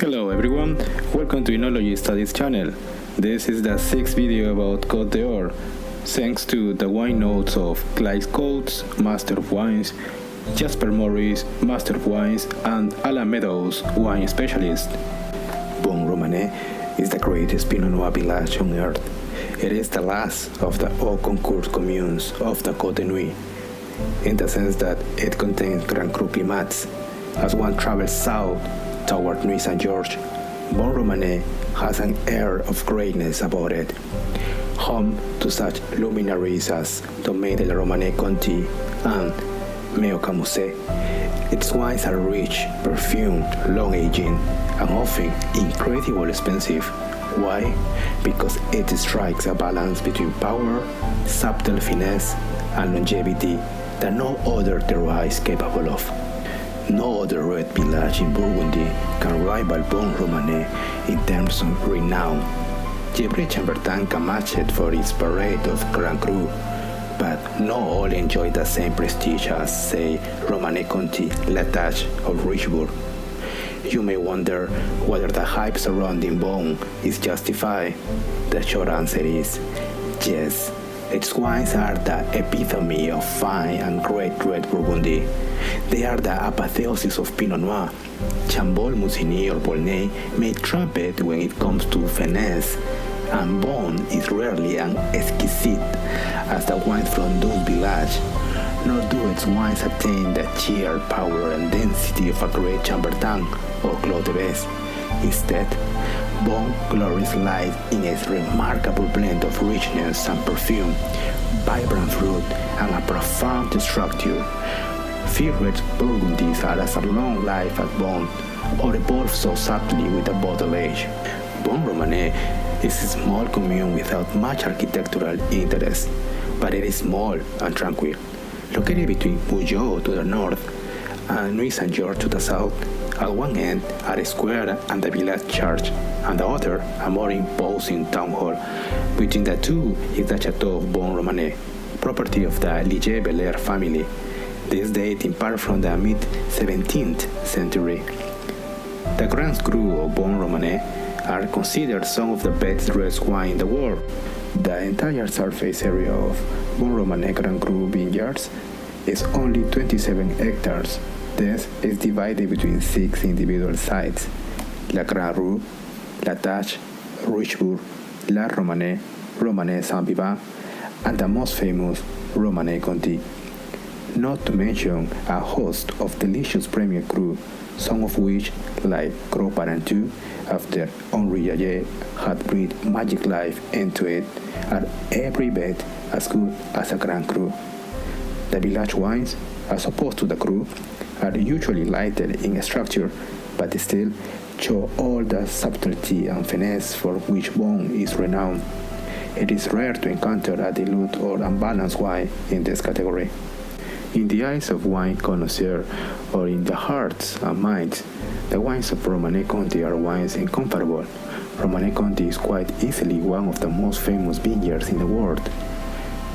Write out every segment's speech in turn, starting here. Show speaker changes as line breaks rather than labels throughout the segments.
Hello everyone, welcome to Enology Studies channel. This is the sixth video about Côte d'Or, thanks to the wine notes of Claes Coates, Master of Wines, Jasper Morris, Master of Wines, and Alan Meadows, wine specialist.
Vosne Romanee is the greatest Pinot Noir village on earth. It is the last of the haute concours communes of the Côte de Nuit, in the sense that it contains Grand Cru climates. As one travels south toward Nuit Saint-Georges, Vosne Romanee has an air of greatness about it, home to such luminaries as Domaine de la Romanée-Conti and Méo-Camuzet. Its wines are rich, perfumed, long-aging, and often incredibly expensive. Why? Because it strikes a balance between power, subtle finesse, and longevity that no other terroir is capable of. No other red village in Burgundy can rival Vosne Romanee in terms of renown. Gevrey-Chambertin can match it for its parade of Grand Cru, but no all enjoy the same prestige as, say, Romanée-Conti, Tâche, or Richebourg. You may wonder whether the hype surrounding Vosne is justified. The short answer is yes. Its wines are the epitome of fine and great red Burgundy. They are the apotheosis of Pinot Noir. Chambolle, Musigny, or Volnay may trump it when it comes to finesse, and Vosne is rarely as exquisite as the wines from those villages, nor do its wines attain the sheer power and density of a great Chambertin or Clos de Besse. Instead, Vosne glories lies in its remarkable blend of richness and perfume, vibrant fruit, and a profound structure. Few red Burgundies are as long life as Vosne, or evolve so subtly with the bottle age. Vosne Romanee is a small commune without much architectural interest, but it is small and tranquil. Located between Pujol to the north and Nuit Saint-Georges to the south, at one end are a square and the village church, and the other a more imposing town hall. Between the two is the Chateau of Vosne Romanee, property of the Ligier-Belair family. This date in part from the mid-17th century. The Grand Cru of Vosne Romanee are considered some of the best red wine in the world. The entire surface area of Vosne Romanee Grand Cru vineyards is only 27 hectares. This is divided between 6 individual sites: La Grande Rue, La Tâche, Richebourg, La Romanée, Romanée-Saint-Vivant, and the most famous Romanée-Conti. Not to mention a host of delicious premier cru, some of which, like Gros Parentu, after Henri Jaillet had breathed magic life into it, are every bit as good as a Grand Cru. The village wines, as opposed to the cru, are usually lighter in structure, but still show all the subtlety and finesse for which Vosne is renowned. It is rare to encounter a dilute or unbalanced wine in this category. In the eyes of wine connoisseur, or in the hearts and minds, the wines of Romanée-Conti are wines incomparable. Romanée-Conti is quite easily one of the most famous vineyards in the world.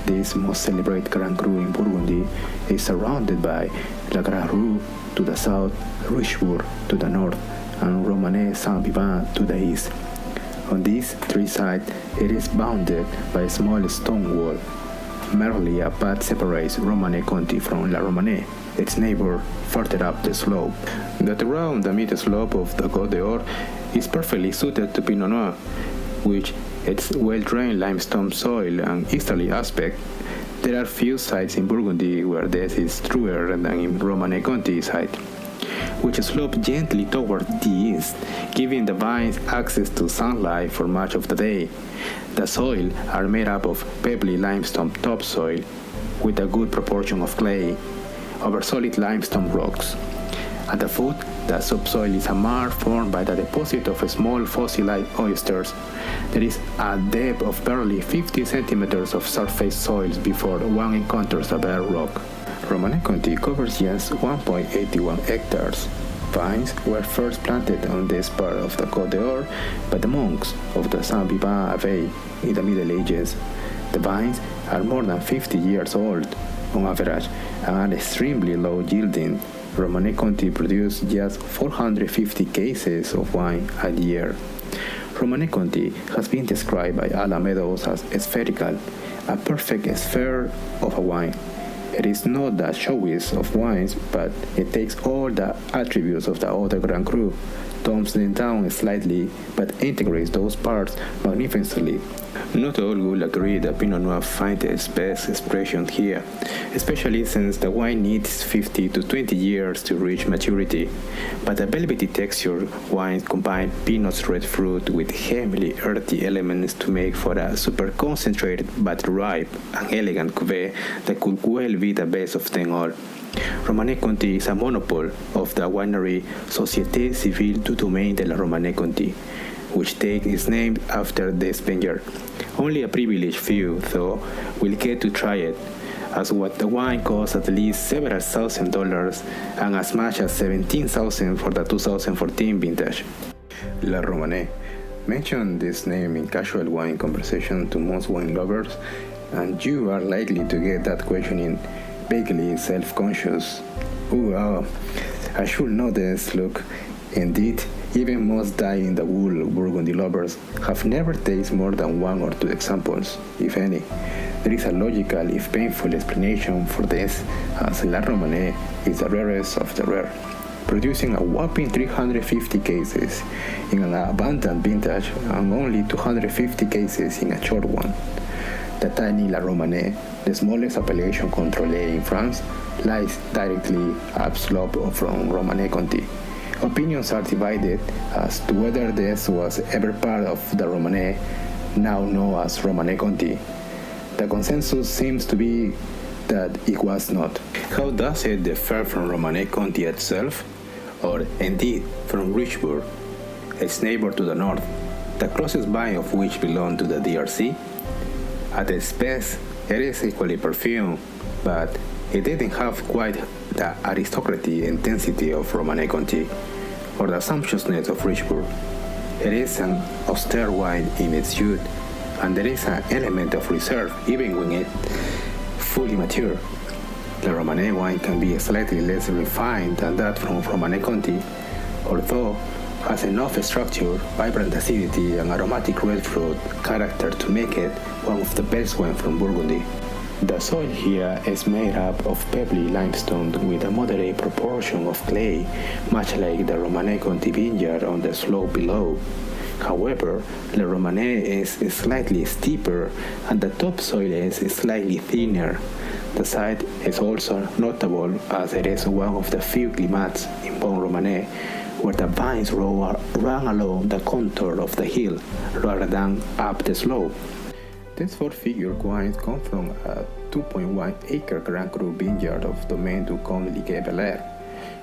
This most celebrated Grand Cru in Burgundy is surrounded by La Grande Rue to the south, Richebourg to the north, and Romanée-Saint-Vivant to the east. On these three sides, it is bounded by a small stone wall. Merely a path separates Romanée-Conti from La Romanée, its neighbor, further up the slope. The terrain on the mid-slope of the Côte d'Or is perfectly suited to Pinot Noir, which its well-drained limestone soil and easterly aspect. There are few sites in Burgundy where this is truer than in Romanée-Conti site, which slope gently toward the east, giving the vines access to sunlight for much of the day. The soil are made up of pebbly limestone topsoil with a good proportion of clay over solid limestone rocks. At the foot, the subsoil is a marl formed by the deposit of small fossilized oysters. There is a depth of barely 50 centimeters of surface soils before one encounters a bare rock. Romanée-Conti covers just 1.81 hectares. Vines were first planted on this part of the Côte d'Or by the monks of the Saint-Vivant Abbey in the Middle Ages. The vines are more than 50 years old on average and are extremely low yielding, Romanée-Conti produced just 450 cases of wine a year. Romanée-Conti has been described by Alan Meadows as spherical, a perfect sphere of a wine. It is not the showiest of wines, but it takes all the attributes of the other Grand Cru, tones them down slightly, but integrates those parts magnificently. Not all will agree that Pinot Noir finds its best expression here, especially since the wine needs 50 to 20 years to reach maturity. But the velvety texture wines combine Pinot's red fruit with heavily earthy elements to make for a super concentrated but ripe and elegant cuvée that could well be the best of them all. Romanée-Conti is a monopoly of the winery Société Civile du Domaine de la Romanée-Conti, which takes its name after this vineyard. Only a privileged few, though, will get to try it, as what the wine costs at least several $1,000 and as much as $17,000 for the 2014 vintage. La Romanée. Mention this name in casual wine conversation to most wine lovers, and you are likely to get that questioning, vaguely self-conscious. I should know this, look. Indeed, even most dyed-in-the-wool Burgundy lovers have never tasted more than one or two examples, if any. There is a logical, if painful, explanation for this, as La Romanée is the rarest of the rare, producing a whopping 350 cases in an abundant vintage and only 250 cases in a short one. The tiny La Romanée, the smallest appellation contrôlée in France, lies directly upslope from Romanée-Conti. Opinions are divided as to whether this was ever part of the Romanée, now known as Romanée-Conti. The consensus seems to be that it was not. How does it differ from Romanée-Conti itself, or indeed from Richebourg, its neighbor to the north, the closest vine of which belonged to the DRC? At its best, it is equally perfumed, but it didn't have quite the aristocratic intensity of Romanée-Conti or the sumptuousness of Richebourg. It is an austere wine in its youth, and there is an element of reserve even when it fully mature. The Romanée wine can be slightly less refined than that from Romanée-Conti, although has enough structure, vibrant acidity, and aromatic red fruit character to make it one of the best wines from Burgundy. The soil here is made up of pebbly limestone with a moderate proportion of clay, much like the Romanée-Conti vineyard on the slope below. However, the Romanée is slightly steeper and the topsoil is slightly thinner. The site is also notable as it is one of the few climats in Vosne Romanee where the vines run along the contour of the hill rather than up the slope. These four-figure wines come from a 2.1-acre Grand Cru vineyard of Domaine du Comte Liguet-Belair,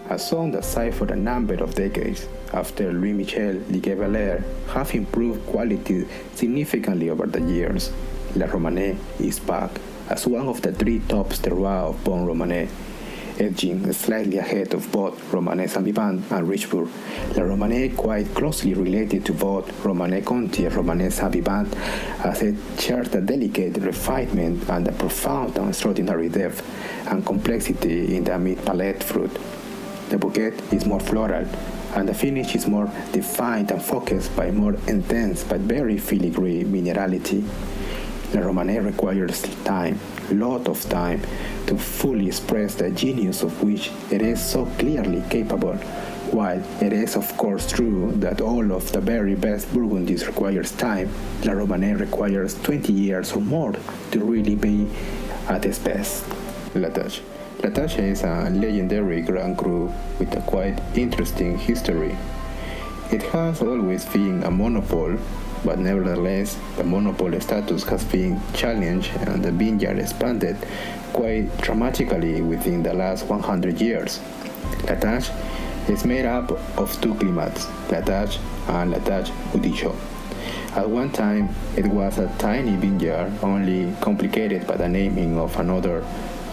has owned the site for a number of decades after Louis-Michel Liguet-Belair have improved quality significantly over the years. La Romanée is back as one of the three top terroirs of Vosne Romanee, edging slightly ahead of both Romanée-Saint-Vivant and Richebourg. La Romanée quite closely related to both Romanée-Conti and Romanée-Saint-Vivant as it shares a delicate refinement and a profound and extraordinary depth and complexity in the mid-palate fruit. The bouquet is more floral, and the finish is more defined and focused by more intense but very filigree minerality. La Romanée requires time, lot of time, to fully express the genius of which it is so clearly capable, while it is of course true that all of the very best Burgundies requires time, La Romanée requires 20 years or more to really be at its best. La Tâche. La Tâche is a legendary Grand Cru with a quite interesting history. It has always been a monopoly, but nevertheless, the monopoly status has been challenged and the vineyard expanded quite dramatically within the last 100 years. La Tâche is made up of two climats, La Tâche and La Tâche Goudichot. At one time, it was a tiny vineyard, only complicated by the naming of another,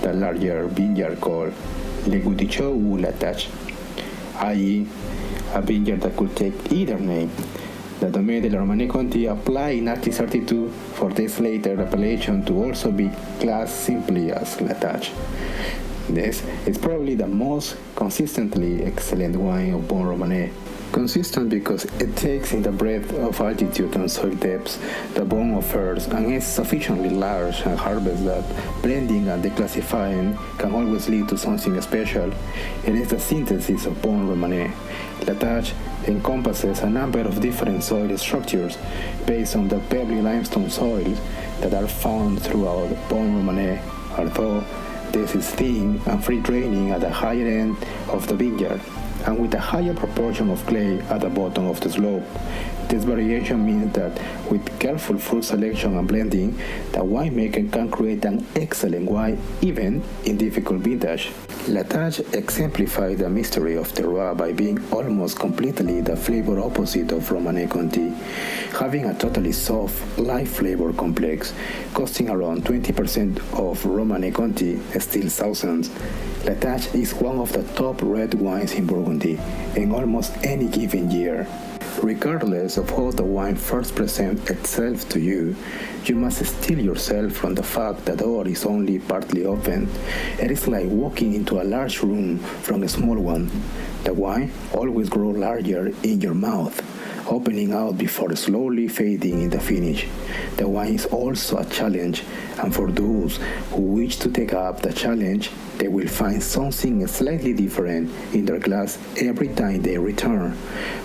the larger vineyard called Le Goudichot ou La Tâche, i.e., a vineyard that could take either name. The Domaine de la Romanée-Conti applied in 1932 for this later appellation to also be classed simply as La Tâche. This is probably the most consistently excellent wine of Vosne Romanee. Consistent because it takes in the breadth of altitude and soil depths the Vosne offers and is sufficiently large and harvest that blending and declassifying can always lead to something special. It is the synthesis of Vosne Romanee. La Tâche encompasses a number of different soil structures based on the pebbly limestone soils that are found throughout Vosne Romanee, although this is thin and free draining at the higher end of the vineyard, and with a higher proportion of clay at the bottom of the slope. This variation means that with careful fruit selection and blending, the winemaker can create an excellent wine even in difficult vintage. La Tâche exemplifies the mystery of terroir by being almost completely the flavor opposite of Romanée-Conti, having a totally soft, light flavor complex, costing around 20% of Romanée-Conti, still thousands. La Tâche is one of the top red wines in Burgundy in almost any given year. Regardless of how the wine first presents itself to you, you must steel yourself from the fact that the door is only partly open. It is like walking into a large room from a small one. The wine always grows larger in your mouth, opening out before slowly fading in the finish. The wine is also a challenge, and for those who wish to take up the challenge, they will find something slightly different in their glass every time they return,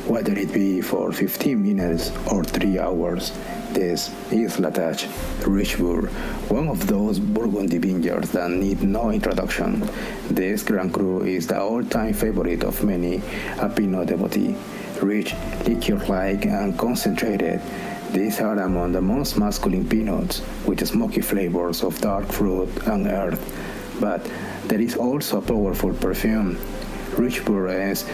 whether it be for 15 minutes or 3 hours. This is La Tâche, Richebourg, one of those Burgundy vineyards that need no introduction. This Grand Cru is the all-time favorite of many, a Pinot devotee. Rich, liqueur-like, and concentrated, these are among the most masculine Pinots, with smoky flavors of dark fruit and earth. But there is also a powerful perfume. Richebourg is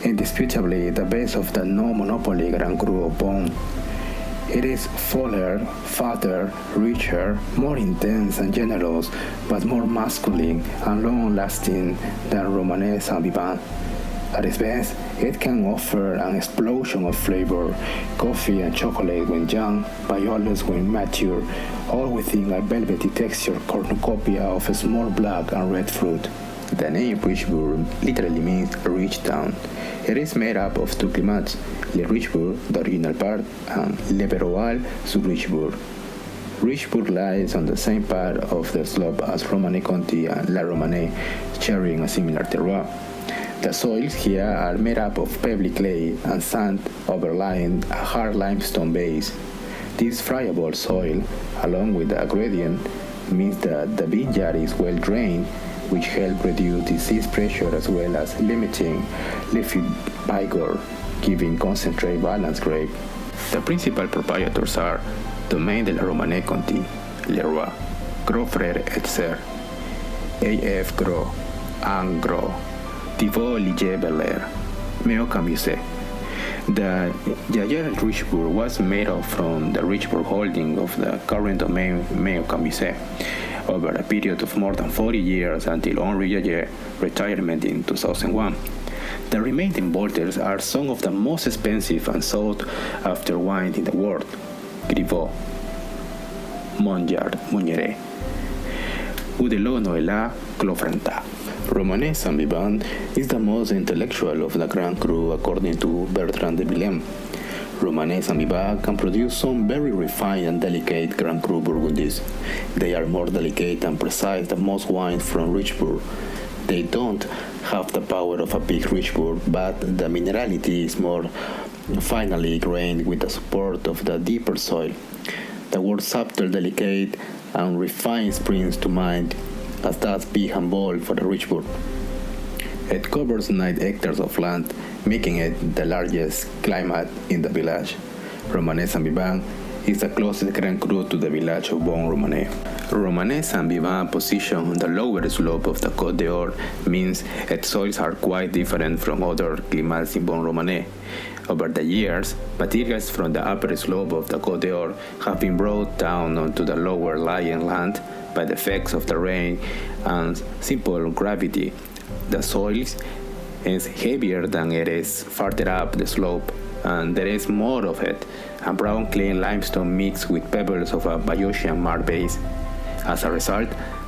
indisputably the best of the no-monopoly Grand Cru of Vosne. It is fuller, fatter, richer, more intense and generous, but more masculine and long-lasting than Romanée-Saint-Vivant. At its best, it can offer an explosion of flavor, coffee and chocolate when young, violets when mature, all within a velvety texture cornucopia of small black and red fruit. The name Richebourg literally means rich town. It is made up of two climats, Le Richebourg, the original part, and Le Verroal sur Richebourg. Richebourg lies on the same part of the slope as Romanée-Conti and La Romanée, sharing a similar terroir. The soils here are made up of pebbly clay and sand overlying a hard limestone base. This friable soil, along with the gradient, means that the vineyard is well drained, which helps reduce disease pressure as well as limiting leafy vigor, giving concentrate balanced grape. The principal proprietors are Domaine de la Romanée-Conti, Leroy, Gros Frères et Sœurs, A.F. Gros, Anne Gros, Thibault Ligier-Belair, Méo-Camuzet. The Jaeger Richebourg was made up from the Richebourg holding of the current domain Méo-Camuzet over a period of more than 40 years until Henri Jaeger's retirement in 2001. The remaining borders are some of the most expensive and sought after wines in the world: Grivot, Mongeard-Mugneret, Udelot-Noëlla, Clos-Frantat. Romanée-Saint-Vivant is the most intellectual of the Grand Cru according to Bertrand de Villem. Romanée-Saint-Vivant can produce some very refined and delicate Grand Cru Burgundies. They are more delicate and precise than most wines from Richebourg. They don't have the power of a big Richebourg, but the minerality is more finely grained with the support of the deeper soil. The word subtle, delicate, and refined springs to mind, as that's big and bold for the Richebourg. It covers 9 hectares of land, making it the largest climate in the village. Romanée-Saint-Vivant is the closest Grand Cru to the village of Vosne Romanee. Romanée-Saint-Vivant position on the lower slope of the Côte d'Or means its soils are quite different from other climats in Vosne Romanee. Over the years, materials from the upper slope of the Côte d'Or have been brought down onto the lower lying land by the effects of the rain and simple gravity. The soil is heavier than it is farther up the slope, and there is more of it, a brown clay limestone mixed with pebbles of a Bayesian marl base. As a result,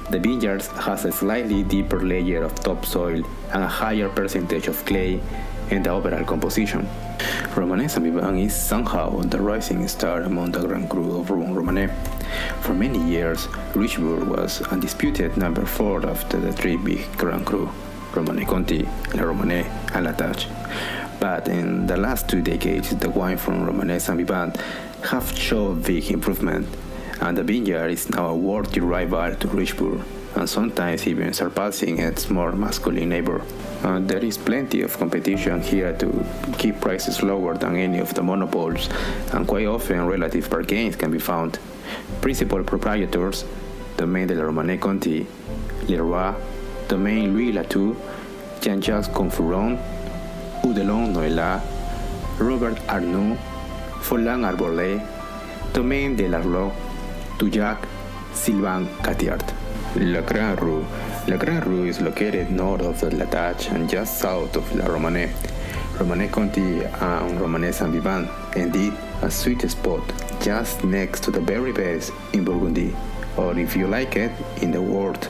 The vineyard has a slightly deeper layer of topsoil and a higher percentage of clay in the overall composition. Romanée-Saint-Vivant is somehow the rising star among the Grand Cru of Romanée. For many years, Richebourg was undisputed number 4 after the 3 big Grand Cru, Romanée-Conti, La Romanée, and La Tâche. But in the last 2 decades, the wine from Romanée-Saint-Vivant have shown big improvement, and the vineyard is now a worthy rival to Richebourg, and sometimes even surpassing its more masculine neighbor. There is plenty of competition here to keep prices lower than any of the monopoles, and quite often relative bargains can be found. Principal proprietors, Domaine de la Romanée-Conti, Leroy, Domaine Louis Latour, Jean-Jacques Confuron, Oudelon Noëlla, Robert Arnoux, Follin-Arbelet, Domaine de l'Arlot, Touillac, Sylvain Cattiart. La Grande Rue is located north of the La Tâche and just south of La Romanée. Romanée-Conti and Romanée-Saint-Vivant, indeed a sweet spot just next to the very best in Burgundy, or if you like it, in the world.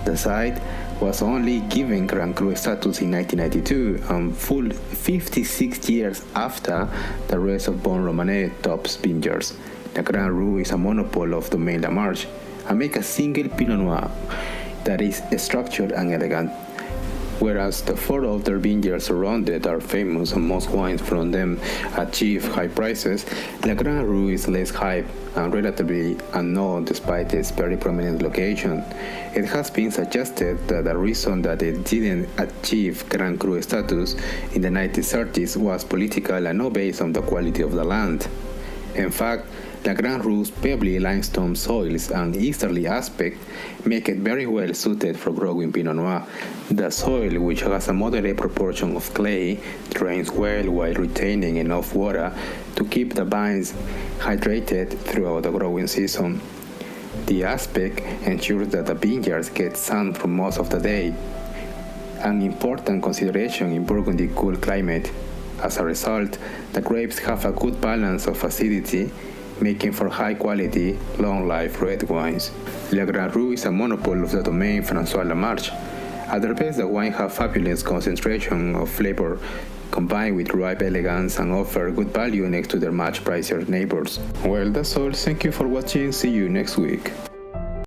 The site was only given Grand Cru status in 1992 and full 56 years after the rest of Vosne Romanee tops vineyards. The Grande Rue is a monopole of Domaine La Marche and make a single Pinot Noir that is structured and elegant. Whereas the 4 other vineyards around it are famous and most wines from them achieve high prices, La Grande Rue is less hype and relatively unknown despite its very prominent location. It has been suggested that the reason that it didn't achieve Grand Cru status in the 1930s was political and not based on the quality of the land. In fact, La Grande Rue's pebbly limestone soils and easterly aspect make it very well suited for growing Pinot Noir. The soil, which has a moderate proportion of clay, drains well while retaining enough water to keep the vines hydrated throughout the growing season. The aspect ensures that the vineyards get sun for most of the day, an important consideration in Burgundy's cool climate. As a result, the grapes have a good balance of acidity, making for high-quality, long-life red wines. La Grande Rue is a monopole of the Domaine François Lamarche. At their best, the wine have fabulous concentration of flavor, combined with ripe elegance, and offer good value next to their much pricier neighbors. Well, that's all. Thank you for watching. See you next week.